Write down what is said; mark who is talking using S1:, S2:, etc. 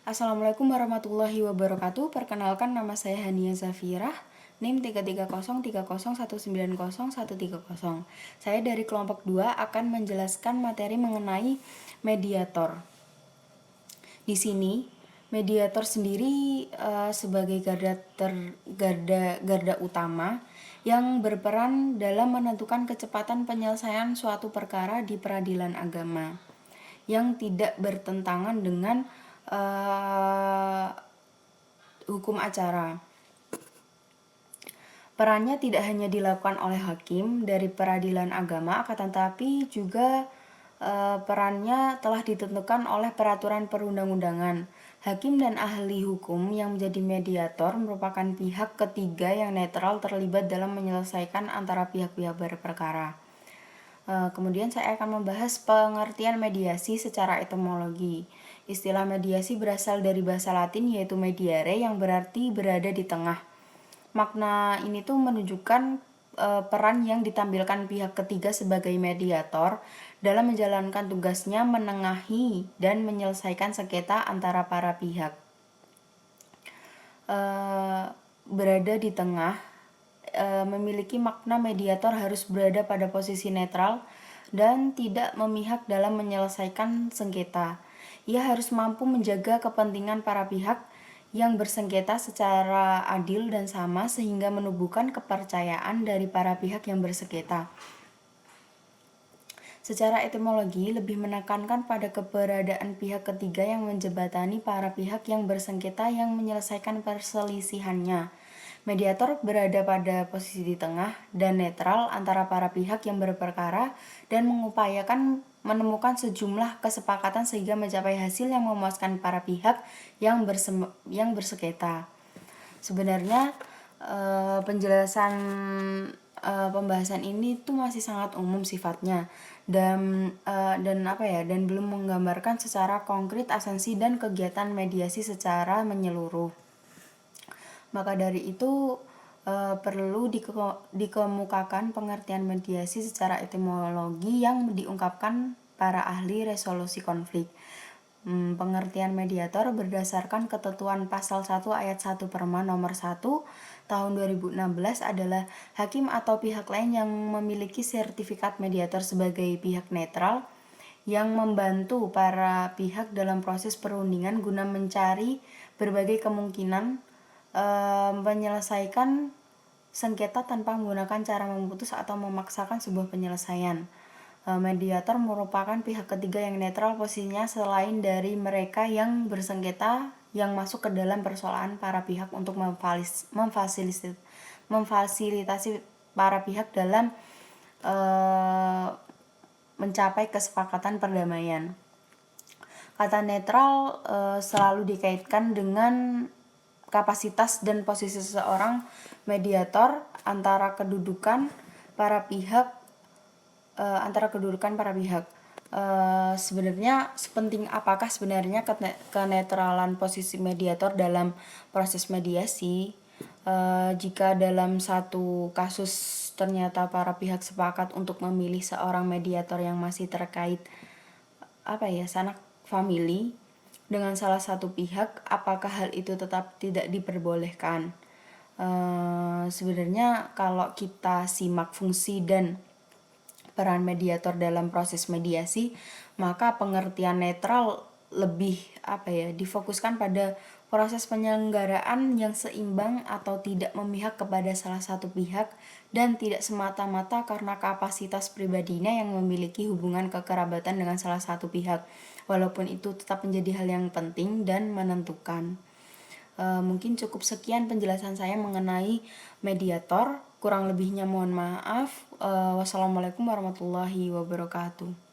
S1: Assalamualaikum warahmatullahi wabarakatuh. Perkenalkan, nama saya Hania Zafirah, NIM 33030190130. Saya dari kelompok 2 akan menjelaskan materi mengenai mediator. Di sini, mediator sendiri sebagai garda utama yang berperan dalam menentukan kecepatan penyelesaian suatu perkara di peradilan agama yang tidak bertentangan dengan hukum acara. Perannya tidak hanya dilakukan oleh hakim dari peradilan agama, akan tetapi juga perannya telah ditentukan oleh peraturan perundang-undangan. Hakim dan ahli hukum yang menjadi mediator merupakan pihak ketiga yang netral terlibat dalam menyelesaikan antara pihak-pihak berperkara. Kemudian saya akan membahas pengertian mediasi secara etimologi. Istilah mediasi berasal dari bahasa Latin yaitu mediare yang berarti berada di tengah. Makna ini tuh menunjukkan peran yang ditampilkan pihak ketiga sebagai mediator dalam menjalankan tugasnya menengahi dan menyelesaikan sengketa antara para pihak. Berada di tengah memiliki makna mediator harus berada pada posisi netral dan tidak memihak dalam menyelesaikan sengketa. Ia harus mampu menjaga kepentingan para pihak yang bersengketa secara adil dan sama sehingga menumbuhkan kepercayaan dari para pihak yang bersengketa. Secara etimologi lebih menekankan pada keberadaan pihak ketiga yang menjembatani para pihak yang bersengketa yang menyelesaikan perselisihannya. Mediator berada pada posisi di tengah dan netral antara para pihak yang berperkara dan mengupayakan menemukan sejumlah kesepakatan sehingga mencapai hasil yang memuaskan para pihak yang bersengketa. Sebenarnya penjelasan pembahasan ini tuh masih sangat umum sifatnya dan belum menggambarkan secara konkret esensi dan kegiatan mediasi secara menyeluruh. Maka dari itu perlu dikemukakan pengertian mediasi secara etimologi yang diungkapkan para ahli resolusi konflik. Pengertian mediator berdasarkan ketentuan pasal 1 ayat 1 Perma nomor 1 tahun 2016 adalah hakim atau pihak lain yang memiliki sertifikat mediator sebagai pihak netral yang membantu para pihak dalam proses perundingan guna mencari berbagai kemungkinan menyelesaikan sengketa tanpa menggunakan cara memutus atau memaksakan sebuah penyelesaian. Mediator merupakan pihak ketiga yang netral posisinya selain dari mereka yang bersengketa yang masuk ke dalam persoalan para pihak untuk memfasilitasi para pihak dalam mencapai kesepakatan perdamaian. Kata netral selalu dikaitkan dengan kapasitas dan posisi seseorang mediator antara kedudukan para pihak. Sebenarnya sepenting apakah sebenarnya kenetralan posisi mediator dalam proses mediasi? Jika dalam satu kasus ternyata para pihak sepakat untuk memilih seorang mediator yang masih terkait sanak famili dengan salah satu pihak, apakah hal itu tetap tidak diperbolehkan? Sebenarnya kalau kita simak fungsi dan peran mediator dalam proses mediasi, maka pengertian netral lebih difokuskan pada proses penyelenggaraan yang seimbang atau tidak memihak kepada salah satu pihak dan tidak semata-mata karena kapasitas pribadinya yang memiliki hubungan kekerabatan dengan salah satu pihak, walaupun itu tetap menjadi hal yang penting dan menentukan. Mungkin cukup sekian penjelasan saya mengenai mediator. Kurang lebihnya mohon maaf. Wassalamualaikum warahmatullahi wabarakatuh.